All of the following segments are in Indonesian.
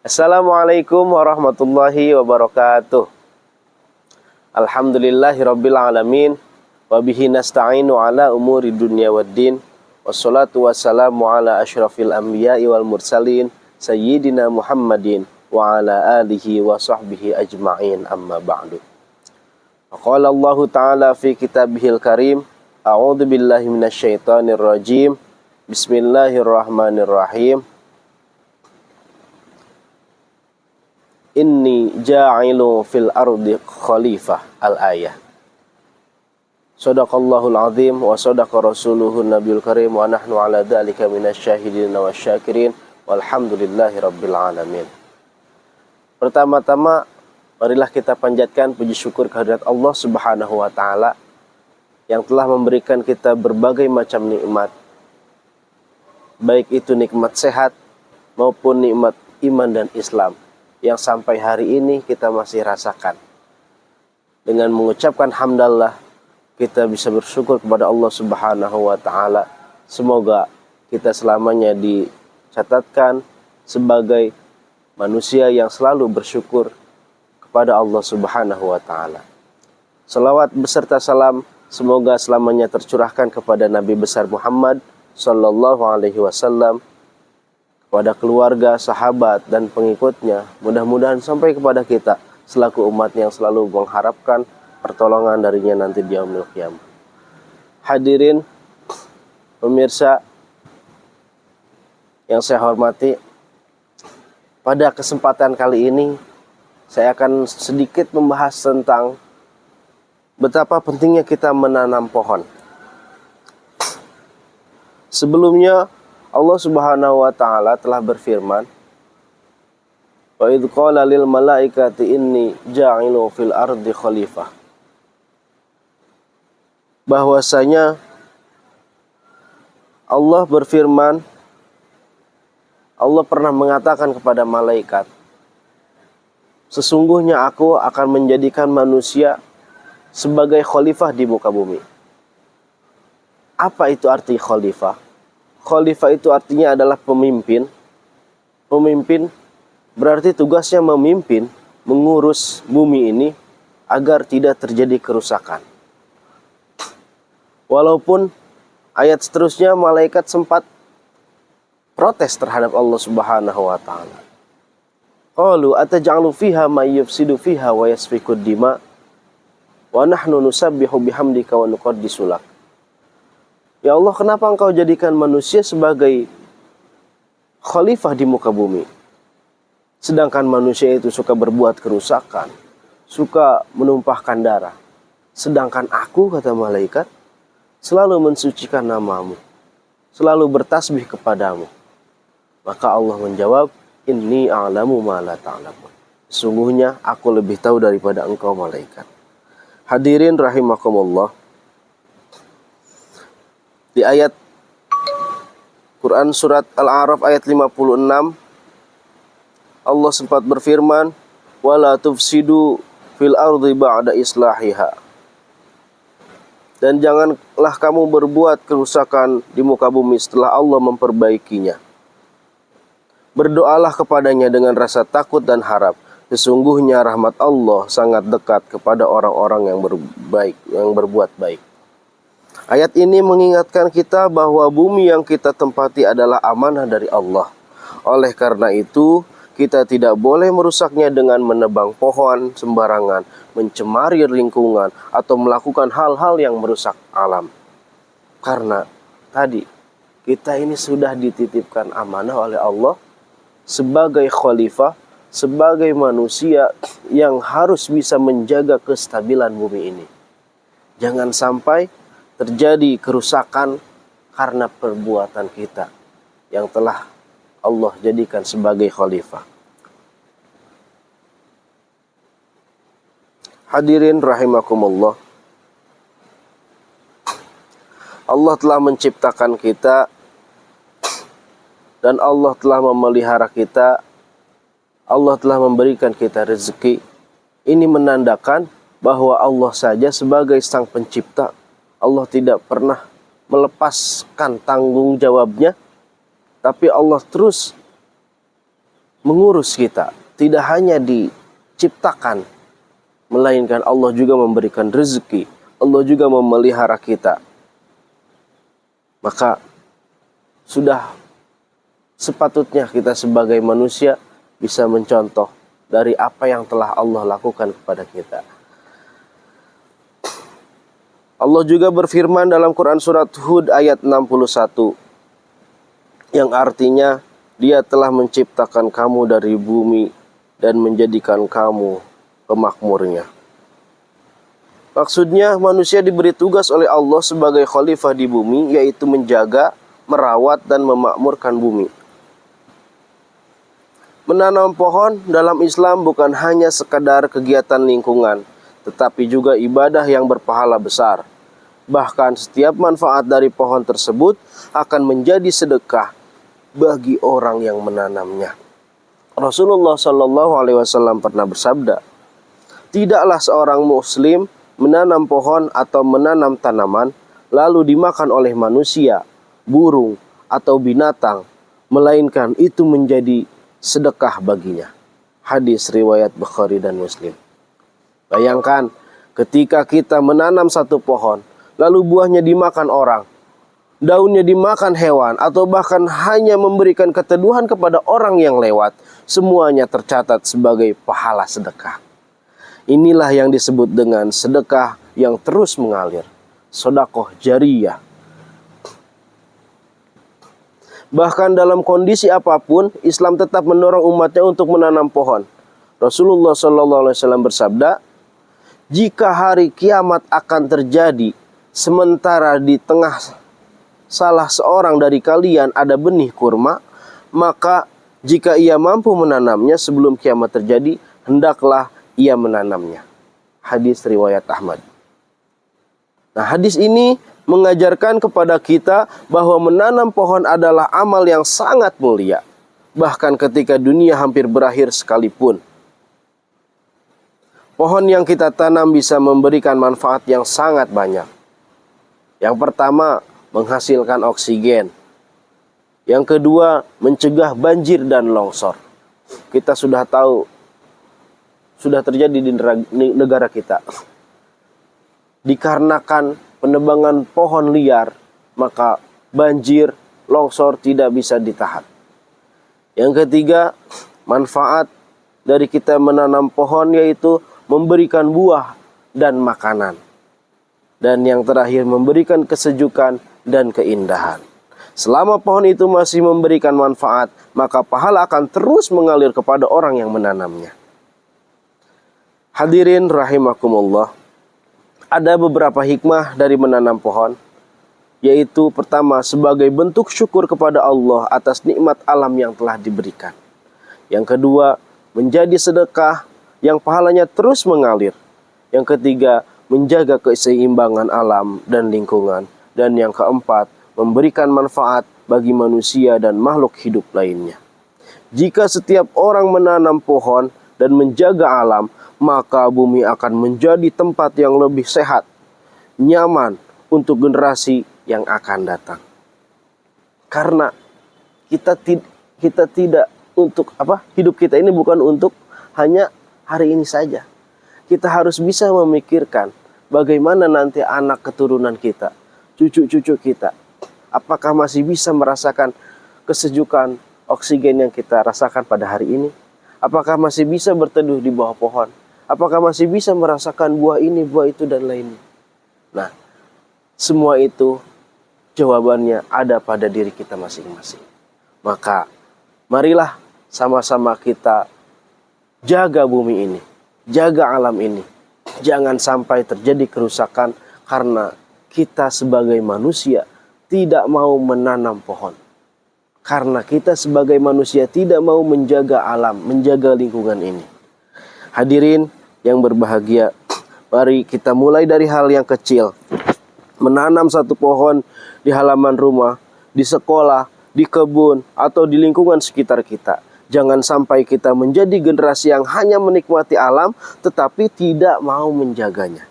Assalamualaikum warahmatullahi wabarakatuh. Alhamdulillahirabbil alamin wa bihi nasta'inu ala umuri dunya waddin. Wassalatu wassalamu ala asyrafil anbiya'i wal mursalin sayyidina Muhammadin wa ala alihi wa sahbihi ajma'in, amma ba'du. Qala Allah Ta'ala fi kitabihil karim, a'udzu billahi minasyaitonir rajim. Bismillahirrahmanirrahim. Inni ja'ilu fil ardi khalifah, al-ayah. Shadaqallahul azim wa sadaqa rasuluhun nabiyul karim wa nahnu ala dhalika minasyahidin wa syakirin walhamdulillahi rabbil alamin. Pertama-tama, marilah kita panjatkan puji syukur kehadirat Allah Subhanahu wa taala yang telah memberikan kita berbagai macam nikmat, baik itu nikmat sehat maupun nikmat iman dan Islam, yang sampai hari ini kita masih rasakan. Dengan mengucapkan hamdallah, kita bisa bersyukur kepada Allah Subhanahu wa taala. Semoga kita selamanya dicatatkan sebagai manusia yang selalu bersyukur kepada Allah Subhanahu wa taala. Salawat beserta salam semoga selamanya tercurahkan kepada Nabi besar Muhammad sallallahu alaihi wasallam, kepada keluarga, sahabat, dan pengikutnya. Mudah-mudahan sampai kepada kita selaku umat yang selalu mengharapkan pertolongan darinya nanti di yaumil qiyamah. Hadirin pemirsa yang saya hormati, pada kesempatan kali ini saya akan sedikit membahas tentang betapa pentingnya kita menanam pohon. Sebelumnya Allah Subhanahu wa taala telah berfirman, wa idz qala lil malaikati inni ja'ilu fil ardi khalifah. Bahwasanya Allah berfirman, Allah pernah mengatakan kepada malaikat, sesungguhnya aku akan menjadikan manusia sebagai khalifah di muka bumi. Apa itu arti khalifah? Khalifah itu artinya adalah pemimpin. Pemimpin berarti tugasnya memimpin, mengurus bumi ini agar tidak terjadi kerusakan. Walaupun ayat seterusnya malaikat sempat protes terhadap Allah Subhanahu wa taala. Qalu ataj'alu fiha may yufsidu fiha wa yasfikud dima wa nahnu nusabbihu bihamdika wa nuqaddisu lak. Ya Allah, kenapa engkau jadikan manusia sebagai khalifah di muka bumi? Sedangkan manusia itu suka berbuat kerusakan, suka menumpahkan darah. Sedangkan aku, kata malaikat, selalu mensucikan namamu, selalu bertasbih kepadamu. Maka Allah menjawab, inni a'lamu ma la ta'lamun. Sesungguhnya aku lebih tahu daripada engkau malaikat. Hadirin rahimakumullah. Di ayat Quran surat Al-A'raf ayat 56, Allah sempat berfirman, wala tufsidu fil ardi ba'da islahiha. Dan janganlah kamu berbuat kerusakan di muka bumi setelah Allah memperbaikinya. Berdoalah kepadanya dengan rasa takut dan harap. Sesungguhnya rahmat Allah sangat dekat kepada orang-orang yang berbaik, yang berbuat baik. Ayat ini mengingatkan kita bahwa bumi yang kita tempati adalah amanah dari Allah. Oleh karena itu, kita tidak boleh merusaknya dengan menebang pohon sembarangan, mencemari lingkungan, atau melakukan hal-hal yang merusak alam. Karena tadi, kita ini sudah dititipkan amanah oleh Allah sebagai khalifah, sebagai manusia yang harus bisa menjaga kestabilan bumi ini. Jangan sampai terjadi kerusakan karena perbuatan kita yang telah Allah jadikan sebagai khalifah. Hadirin rahimakumullah. Allah telah menciptakan kita dan Allah telah memelihara kita. Allah telah memberikan kita rezeki. Ini menandakan bahwa Allah saja sebagai sang pencipta, Allah tidak pernah melepaskan tanggung jawabnya, tapi Allah terus mengurus kita. Tidak hanya diciptakan, melainkan Allah juga memberikan rezeki. Allah juga memelihara kita. Maka sudah sepatutnya kita sebagai manusia bisa mencontoh dari apa yang telah Allah lakukan kepada kita. Allah juga berfirman dalam Quran surat Hud ayat 61 yang artinya Dia telah menciptakan kamu dari bumi dan menjadikan kamu pemakmurnya. Maksudnya manusia diberi tugas oleh Allah sebagai khalifah di bumi, yaitu menjaga, merawat, dan memakmurkan bumi. Menanam pohon dalam Islam bukan hanya sekadar kegiatan lingkungan, tetapi juga ibadah yang berpahala besar. Bahkan setiap manfaat dari pohon tersebut akan menjadi sedekah bagi orang yang menanamnya. Rasulullah Shallallahu Alaihi Wasallam pernah bersabda, tidaklah seorang muslim menanam pohon atau menanam tanaman lalu dimakan oleh manusia, burung, atau binatang, melainkan itu menjadi sedekah baginya. Hadis riwayat Bukhari dan Muslim. Bayangkan ketika kita menanam satu pohon, lalu buahnya dimakan orang, daunnya dimakan hewan, atau bahkan hanya memberikan keteduhan kepada orang yang lewat, semuanya tercatat sebagai pahala sedekah. Inilah yang disebut dengan sedekah yang terus mengalir, sedekah jariyah. Bahkan dalam kondisi apapun, Islam tetap mendorong umatnya untuk menanam pohon. Rasulullah SAW bersabda, jika hari kiamat akan terjadi, sementara di tengah salah seorang dari kalian ada benih kurma, maka jika ia mampu menanamnya sebelum kiamat terjadi, hendaklah ia menanamnya. Hadis riwayat Ahmad. Nah, hadis ini mengajarkan kepada kita bahwa menanam pohon adalah amal yang sangat mulia, bahkan ketika dunia hampir berakhir sekalipun. Pohon yang kita tanam bisa memberikan manfaat yang sangat banyak. Yang pertama, menghasilkan oksigen. Yang kedua, mencegah banjir dan longsor. Kita sudah tahu, sudah terjadi di negara kita. Dikarenakan penebangan pohon liar, maka banjir, longsor tidak bisa ditahan. Yang ketiga, manfaat dari kita menanam pohon yaitu memberikan buah dan makanan. Dan yang terakhir, memberikan kesejukan dan keindahan. Selama pohon itu masih memberikan manfaat, maka pahala akan terus mengalir kepada orang yang menanamnya. Hadirin rahimakumullah, ada beberapa hikmah dari menanam pohon, yaitu pertama, sebagai bentuk syukur kepada Allah atas nikmat alam yang telah diberikan. Yang kedua, menjadi sedekah yang pahalanya terus mengalir. Yang ketiga, menjaga keseimbangan alam dan lingkungan. Dan yang keempat, memberikan manfaat bagi manusia dan makhluk hidup lainnya. Jika setiap orang menanam pohon dan menjaga alam, maka bumi akan menjadi tempat yang lebih sehat, nyaman untuk generasi yang akan datang. Karena kita tidak untuk hidup kita ini bukan untuk hanya hari ini saja. Kita harus bisa memikirkan bagaimana nanti anak keturunan kita, cucu-cucu kita, apakah masih bisa merasakan kesejukan oksigen yang kita rasakan pada hari ini? Apakah masih bisa berteduh di bawah pohon? Apakah masih bisa merasakan buah ini, buah itu, dan lainnya? Nah, semua itu jawabannya ada pada diri kita masing-masing. Maka, marilah sama-sama kita jaga bumi ini, jaga alam ini. Jangan sampai terjadi kerusakan karena kita sebagai manusia tidak mau menanam pohon. Karena kita sebagai manusia tidak mau menjaga alam, menjaga lingkungan ini. Hadirin yang berbahagia, mari kita mulai dari hal yang kecil. Menanam satu pohon di halaman rumah, di sekolah, di kebun, atau di lingkungan sekitar kita. Jangan sampai kita menjadi generasi yang hanya menikmati alam, tetapi tidak mau menjaganya.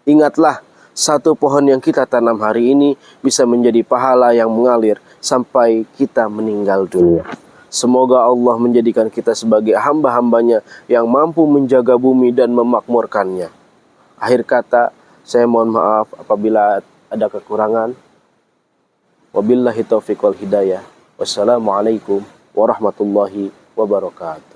Ingatlah, satu pohon yang kita tanam hari ini bisa menjadi pahala yang mengalir sampai kita meninggal dunia. Semoga Allah menjadikan kita sebagai hamba-hambanya yang mampu menjaga bumi dan memakmurkannya. Akhir kata, saya mohon maaf apabila ada kekurangan. Wabillahi taufiq wal hidayah. Wassalamualaikum warahmatullahi wabarakatuh.